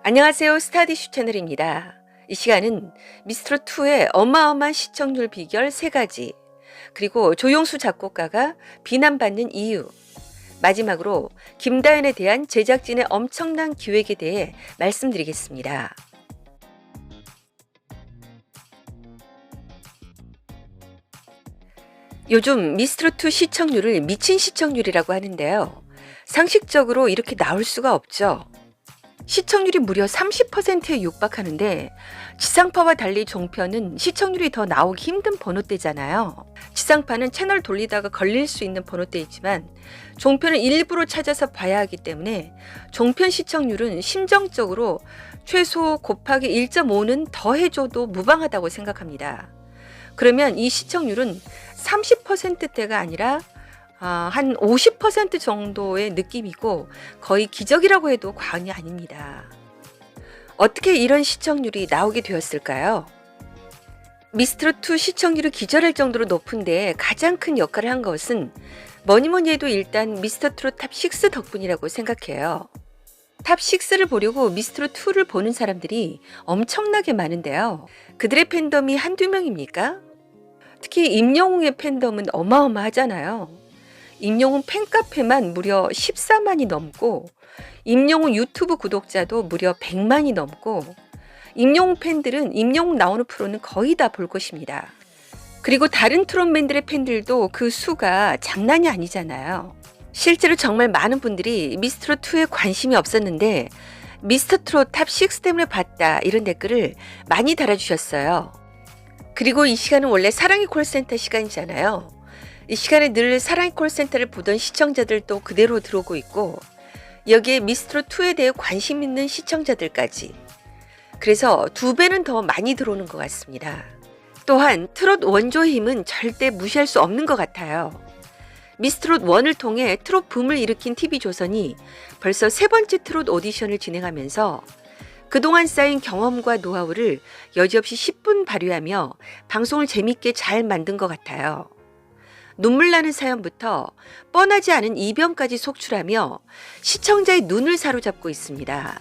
안녕하세요. 스타디슈 채널입니다. 이 시간은 미스트롯2의 어마어마한 시청률 비결 3가지, 그리고 조용수 작곡가가 비난받는 이유, 마지막으로 김다연에 대한 제작진의 엄청난 기획에 대해 말씀드리겠습니다. 요즘 미스트롯2 시청률을 미친 시청률이라고 하는데요. 상식적으로 이렇게 나올 수가 없죠. 시청률이 무려 30%에 육박하는데 지상파와 달리 종편은 시청률이 더 나오기 힘든 번호대잖아요. 지상파는 채널 돌리다가 걸릴 수 있는 번호대이지만 종편은 일부러 찾아서 봐야 하기 때문에 종편 시청률은 심정적으로 최소 곱하기 1.5는 더 해줘도 무방하다고 생각합니다. 그러면 이 시청률은 30%대가 아니라 한 50% 정도의 느낌이고 거의 기적이라고 해도 과언이 아닙니다. 어떻게 이런 시청률이 나오게 되었을까요? 미스트롯2 시청률이 기절할 정도로 높은데 가장 큰 역할을 한 것은 뭐니뭐니 해도 일단 미스터트롯 탑6 덕분이라고 생각해요. 탑6를 보려고 미스트롯2를 보는 사람들이 엄청나게 많은데요. 그들의 팬덤이 한두 명입니까? 특히 임영웅의 팬덤은 어마어마하잖아요. 임영웅 팬카페만 무려 14만이 넘고 임영웅 유튜브 구독자도 무려 100만이 넘고 임영웅 팬들은 임영웅 나오는 프로는 거의 다 볼 것입니다. 그리고 다른 트롯맨들의 팬들도 그 수가 장난이 아니잖아요. 실제로 정말 많은 분들이 미스트롯2에 관심이 없었는데 미스터트롯 탑6 때문에 봤다, 이런 댓글을 많이 달아주셨어요. 그리고 이 시간은 원래 사랑의 콜센터 시간이잖아요. 이 시간에 늘 사랑의 콜센터를 보던 시청자들도 그대로 들어오고 있고 여기에 미스트롯2에 대해 관심 있는 시청자들까지, 그래서 2배는 더 많이 들어오는 것 같습니다. 또한 트롯 원조의 힘은 절대 무시할 수 없는 것 같아요. 미스트롯 1을 통해 트롯 붐을 일으킨 TV조선이 벌써 3번째 트롯 오디션을 진행하면서 그동안 쌓인 경험과 노하우를 여지없이 10분 발휘하며 방송을 재밌게 잘 만든 것 같아요. 눈물 나는 사연부터 뻔하지 않은 이변까지 속출하며 시청자의 눈을 사로잡고 있습니다.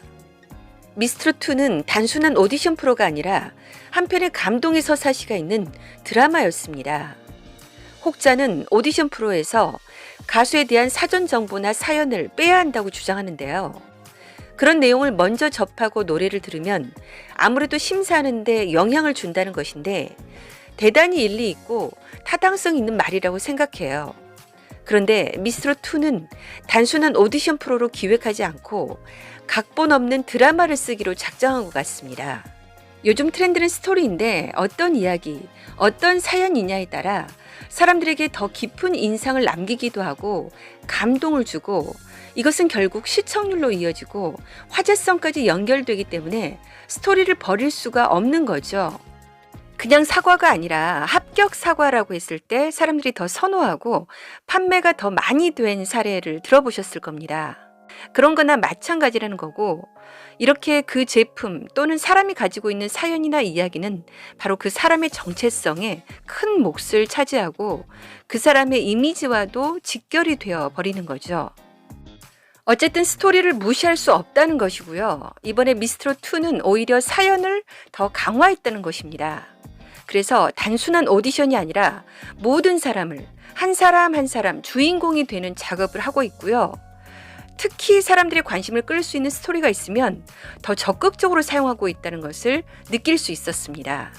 미스트롯2는 단순한 오디션 프로가 아니라 한편의 감동의 서사시가 있는 드라마였습니다. 혹자는 오디션 프로에서 가수에 대한 사전 정보나 사연을 빼야 한다고 주장하는데요. 그런 내용을 먼저 접하고 노래를 들으면 아무래도 심사하는데 영향을 준다는 것인데 대단히 일리 있고 타당성 있는 말이라고 생각해요. 그런데 미스트롯2는 단순한 오디션 프로로 기획하지 않고 각본 없는 드라마를 쓰기로 작정한 것 같습니다. 요즘 트렌드는 스토리인데 어떤 이야기, 어떤 사연이냐에 따라 사람들에게 더 깊은 인상을 남기기도 하고 감동을 주고, 이것은 결국 시청률로 이어지고 화제성까지 연결되기 때문에 스토리를 버릴 수가 없는 거죠. 그냥 사과가 아니라 합격 사과라고 했을 때 사람들이 더 선호하고 판매가 더 많이 된 사례를 들어보셨을 겁니다. 그런 거나 마찬가지라는 거고, 이렇게 그 제품 또는 사람이 가지고 있는 사연이나 이야기는 바로 그 사람의 정체성에 큰 몫을 차지하고 그 사람의 이미지와도 직결이 되어 버리는 거죠. 어쨌든 스토리를 무시할 수 없다는 것이고요. 이번에 미스트롯2는 오히려 사연을 더 강화했다는 것입니다. 그래서 단순한 오디션이 아니라 모든 사람을 한 사람 한 사람 주인공이 되는 작업을 하고 있고요. 특히 사람들의 관심을 끌 수 있는 스토리가 있으면 더 적극적으로 사용하고 있다는 것을 느낄 수 있었습니다.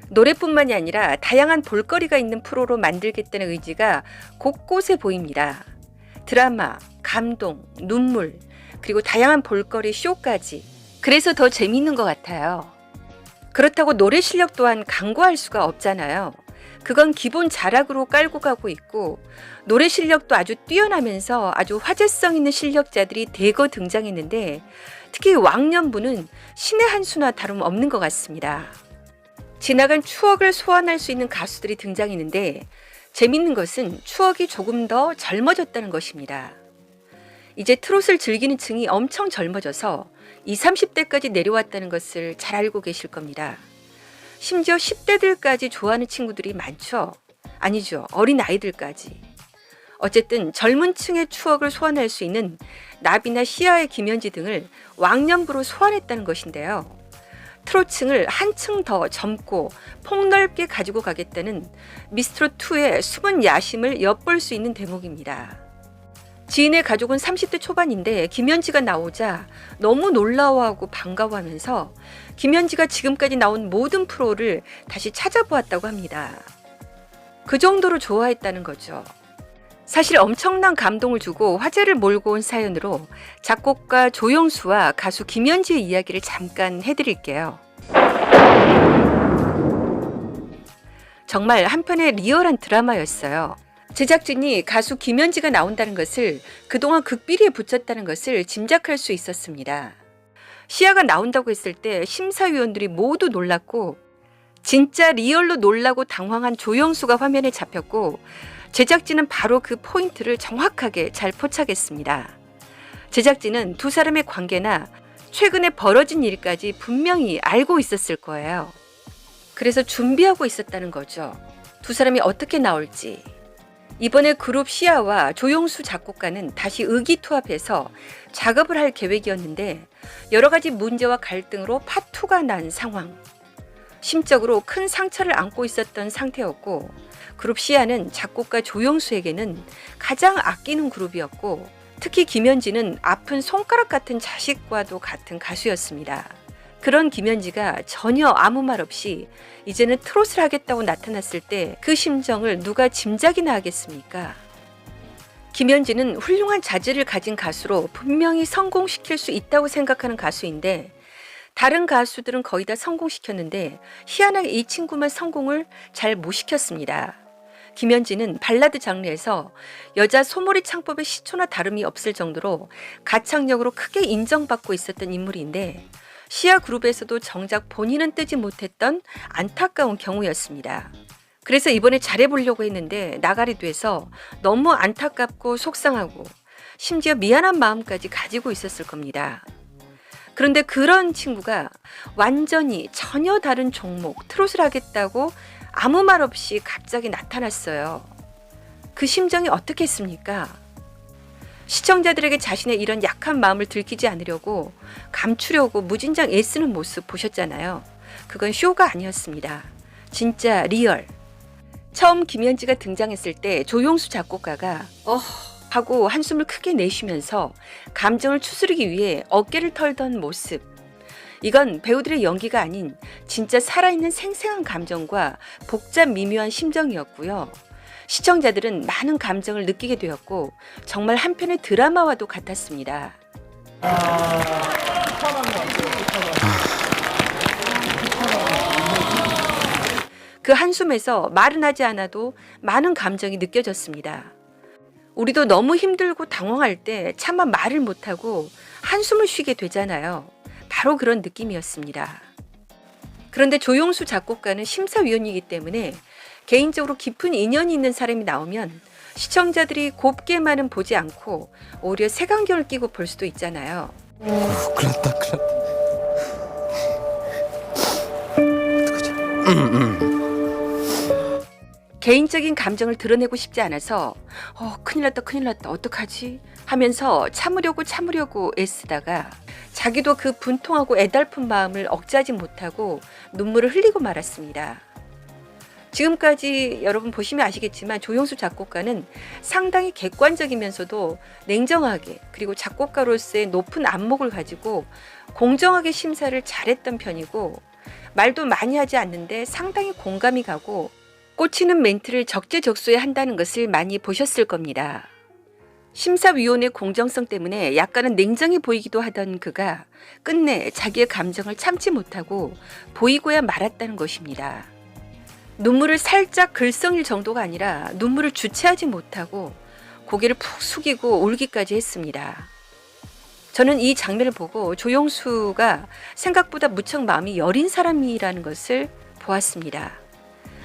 노래뿐만이 아니라 다양한 볼거리가 있는 프로로 만들겠다는 의지가 곳곳에 보입니다. 드라마, 감동, 눈물, 그리고 다양한 볼거리 쇼까지. 그래서 더 재미있는 것 같아요. 그렇다고 노래 실력 또한 간과할 수가 없잖아요. 그건 기본 자락으로 깔고 가고 있고 노래 실력도 아주 뛰어나면서 아주 화제성 있는 실력자들이 대거 등장했는데 특히 왕년부는 신의 한 수나 다름없는 것 같습니다. 지나간 추억을 소환할 수 있는 가수들이 등장했는데 재밌는 것은 추억이 조금 더 젊어졌다는 것입니다. 이제 트롯을 즐기는 층이 엄청 젊어져서 20, 30대까지 내려왔다는 것을 잘 알고 계실 겁니다. 심지어 10대들까지 좋아하는 친구들이 많죠. 아니죠. 어린 아이들까지. 어쨌든 젊은 층의 추억을 소환할 수 있는 나비나 시아의 김연지 등을 왕년부로 소환했다는 것인데요. 트롯층을 한층 더 젊고 폭넓게 가지고 가겠다는 미스트롯2의 숨은 야심을 엿볼 수 있는 대목입니다. 지인의 가족은 30대 초반인데 김연지가 나오자 너무 놀라워하고 반가워하면서 김연지가 지금까지 나온 모든 프로를 다시 찾아보았다고 합니다. 그 정도로 좋아했다는 거죠. 사실 엄청난 감동을 주고 화제를 몰고 온 사연으로 작곡가 조영수와 가수 김연지의 이야기를 잠깐 해드릴게요. 정말 한편의 리얼한 드라마였어요. 제작진이 가수 김연지가 나온다는 것을 그동안 극비리에 붙였다는 것을 짐작할 수 있었습니다. 시아가 나온다고 했을 때 심사위원들이 모두 놀랐고 진짜 리얼로 놀라고 당황한 조영수가 화면에 잡혔고 제작진은 바로 그 포인트를 정확하게 잘 포착했습니다. 제작진은 두 사람의 관계나 최근에 벌어진 일까지 분명히 알고 있었을 거예요. 그래서 준비하고 있었다는 거죠. 두 사람이 어떻게 나올지. 이번에 그룹 시아와 조영수 작곡가는 다시 의기투합해서 작업을 할 계획이었는데 여러 가지 문제와 갈등으로 파투가 난 상황. 심적으로 큰 상처를 안고 있었던 상태였고 그룹 시아는 작곡가 조영수에게는 가장 아끼는 그룹이었고 특히 김연지는 아픈 손가락 같은 자식과도 같은 가수였습니다. 그런 김연지가 전혀 아무 말 없이 이제는 트롯을 하겠다고 나타났을 때 그 심정을 누가 짐작이나 하겠습니까? 김연지는 훌륭한 자질을 가진 가수로 분명히 성공시킬 수 있다고 생각하는 가수인데 다른 가수들은 거의 다 성공시켰는데 희한하게 이 친구만 성공을 잘 못 시켰습니다. 김연지는 발라드 장르에서 여자 소몰이 창법의 시초나 다름이 없을 정도로 가창력으로 크게 인정받고 있었던 인물인데 시아 그룹에서도 정작 본인은 뜨지 못했던 안타까운 경우였습니다. 그래서 이번에 잘해보려고 했는데 나가리 돼서 너무 안타깝고 속상하고 심지어 미안한 마음까지 가지고 있었을 겁니다. 그런데 그런 친구가 완전히 전혀 다른 종목 트롯을 하겠다고 아무 말 없이 갑자기 나타났어요. 그 심정이 어떻겠습니까? 시청자들에게 자신의 이런 약한 마음을 들키지 않으려고 감추려고 무진장 애쓰는 모습 보셨잖아요. 그건 쇼가 아니었습니다. 진짜 리얼. 처음 김연지가 등장했을 때 조용수 작곡가가 하고 한숨을 크게 내쉬면서 감정을 추스르기 위해 어깨를 털던 모습. 이건 배우들의 연기가 아닌 진짜 살아있는 생생한 감정과 복잡 미묘한 심정이었고요. 시청자들은 많은 감정을 느끼게 되었고 정말 한편의 드라마와도 같았습니다. 그 한숨에서 말은 하지 않아도 많은 감정이 느껴졌습니다. 우리도 너무 힘들고 당황할 때 차마 말을 못하고 한숨을 쉬게 되잖아요. 바로 그런 느낌이었습니다. 그런데 조용수 작곡가는 심사위원이기 때문에 개인적으로 깊은 인연이 있는 사람이 나오면 시청자들이 곱게만은 보지 않고 오히려 색안경을 끼고 볼 수도 있잖아요. 큰일 났다. 개인적인 감정을 드러내고 싶지 않아서 큰일 났다 어떡하지 하면서 참으려고 애쓰다가 자기도 그 분통하고 애달픈 마음을 억제하지 못하고 눈물을 흘리고 말았습니다. 지금까지 여러분 보시면 아시겠지만 조용수 작곡가는 상당히 객관적이면서도 냉정하게 그리고 작곡가로서의 높은 안목을 가지고 공정하게 심사를 잘했던 편이고 말도 많이 하지 않는데 상당히 공감이 가고 꽂히는 멘트를 적재적소에 한다는 것을 많이 보셨을 겁니다. 심사위원의 공정성 때문에 약간은 냉정해 보이기도 하던 그가 끝내 자기의 감정을 참지 못하고 보이고야 말았다는 것입니다. 눈물을 살짝 글썽일 정도가 아니라 눈물을 주체하지 못하고 고개를 푹 숙이고 울기까지 했습니다. 저는 이 장면을 보고 조용수가 생각보다 무척 마음이 여린 사람이라는 것을 보았습니다.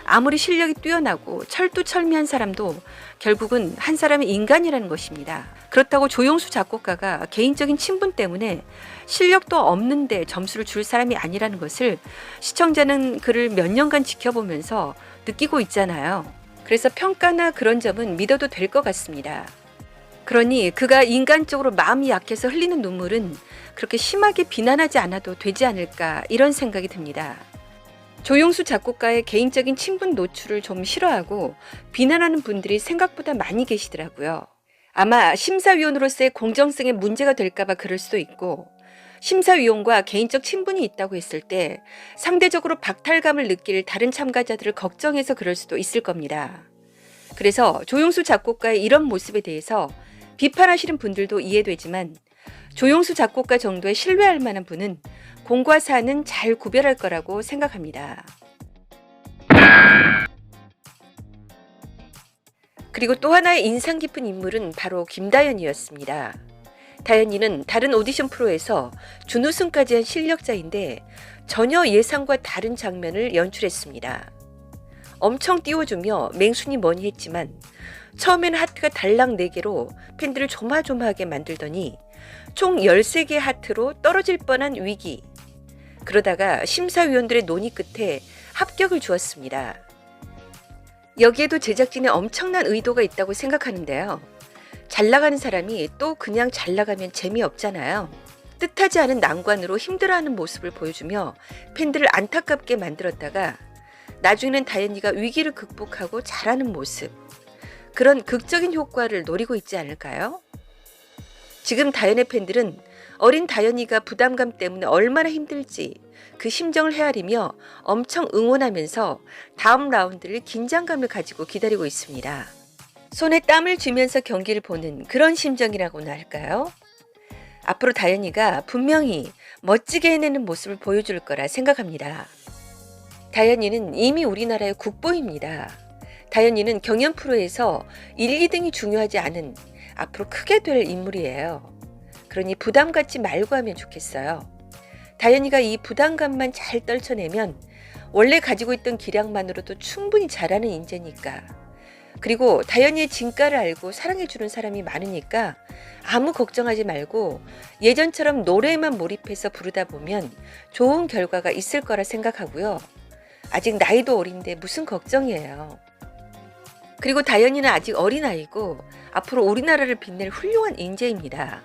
아무리 실력이 뛰어나고 철두철미한 사람도 결국은 한 사람의 인간이라는 것입니다. 그렇다고 조용수 작곡가가 개인적인 친분 때문에 실력도 없는데 점수를 줄 사람이 아니라는 것을 시청자는 그를 몇 년간 지켜보면서 느끼고 있잖아요. 그래서 평가나 그런 점은 믿어도 될 것 같습니다. 그러니 그가 인간적으로 마음이 약해서 흘리는 눈물은 그렇게 심하게 비난하지 않아도 되지 않을까 이런 생각이 듭니다. 조용수 작곡가의 개인적인 친분 노출을 좀 싫어하고 비난하는 분들이 생각보다 많이 계시더라고요. 아마 심사위원으로서의 공정성에 문제가 될까봐 그럴 수도 있고, 심사위원과 개인적 친분이 있다고 했을 때 상대적으로 박탈감을 느낄 다른 참가자들을 걱정해서 그럴 수도 있을 겁니다. 그래서 조용수 작곡가의 이런 모습에 대해서 비판하시는 분들도 이해되지만, 조용수 작곡가 정도의 신뢰할 만한 분은 공과 사는 잘 구별할 거라고 생각합니다. 그리고 또 하나의 인상 깊은 인물은 바로 김다연이었습니다. 다연이는 다른 오디션 프로에서 준우승까지 한 실력자인데 전혀 예상과 다른 장면을 연출했습니다. 엄청 띄워주며 맹순이 뭐니 했지만 처음에는 하트가 달랑 4개로 팬들을 조마조마하게 만들더니 총 13개의 하트로 떨어질 뻔한 위기. 그러다가 심사위원들의 논의 끝에 합격을 주었습니다. 여기에도 제작진의 엄청난 의도가 있다고 생각하는데요. 잘 나가는 사람이 또 그냥 잘 나가면 재미없잖아요. 뜻하지 않은 난관으로 힘들어하는 모습을 보여주며 팬들을 안타깝게 만들었다가 나중에는 다현이가 위기를 극복하고 잘하는 모습, 그런 극적인 효과를 노리고 있지 않을까요? 지금 다현의 팬들은 어린 다현이가 부담감 때문에 얼마나 힘들지 그 심정을 헤아리며 엄청 응원하면서 다음 라운드를 긴장감을 가지고 기다리고 있습니다. 손에 땀을 쥐면서 경기를 보는 그런 심정이라고나 할까요? 앞으로 다현이가 분명히 멋지게 해내는 모습을 보여줄 거라 생각합니다. 다현이는 이미 우리나라의 국보입니다. 다현이는 경연 프로에서 1, 2등이 중요하지 않은 앞으로 크게 될 인물이에요. 그러니 부담 갖지 말고 하면 좋겠어요. 다현이가 이 부담감만 잘 떨쳐내면 원래 가지고 있던 기량만으로도 충분히 잘하는 인재니까. 그리고 다현이의 진가를 알고 사랑해주는 사람이 많으니까 아무 걱정하지 말고 예전처럼 노래에만 몰입해서 부르다 보면 좋은 결과가 있을 거라 생각하고요. 아직 나이도 어린데 무슨 걱정이에요. 그리고 다현이는 아직 어린아이고 앞으로 우리나라를 빛낼 훌륭한 인재입니다.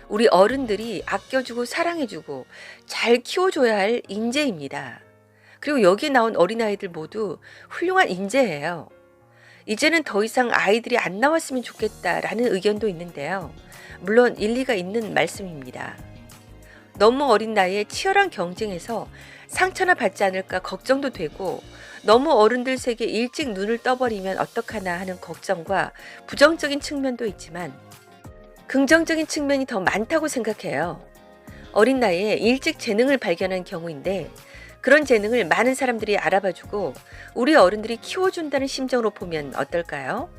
우리 어른들이 아껴주고 사랑해주고 잘 키워줘야 할 인재입니다. 그리고 여기 나온 어린아이들 모두 훌륭한 인재예요. 이제는 더 이상 아이들이 안 나왔으면 좋겠다라는 의견도 있는데요. 물론 일리가 있는 말씀입니다. 너무 어린 나이에 치열한 경쟁에서 상처나 받지 않을까 걱정도 되고 너무 어른들 세계에 일찍 눈을 떠버리면 어떡하나 하는 걱정과 부정적인 측면도 있지만 긍정적인 측면이 더 많다고 생각해요. 어린 나이에 일찍 재능을 발견한 경우인데 그런 재능을 많은 사람들이 알아봐주고 우리 어른들이 키워준다는 심정으로 보면 어떨까요?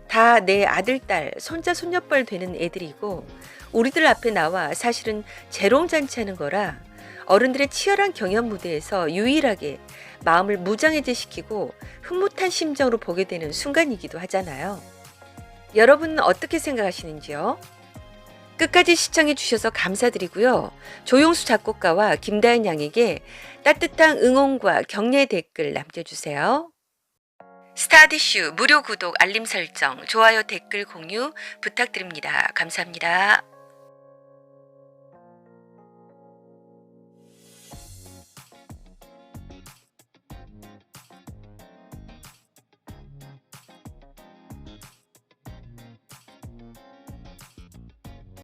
다 내 아들, 딸, 손자, 손녀뻘 되는 애들이고 우리들 앞에 나와 사실은 재롱잔치하는 거라 어른들의 치열한 경연 무대에서 유일하게 마음을 무장해제시키고 흐뭇한 심정으로 보게 되는 순간이기도 하잖아요. 여러분은 어떻게 생각하시는지요? 끝까지 시청해 주셔서 감사드리고요. 조용수 작곡가와 김다연 양에게 따뜻한 응원과 격려의 댓글 남겨주세요. 스타디슈 무료 구독, 알림 설정, 좋아요, 댓글 공유 부탁드립니다. 감사합니다.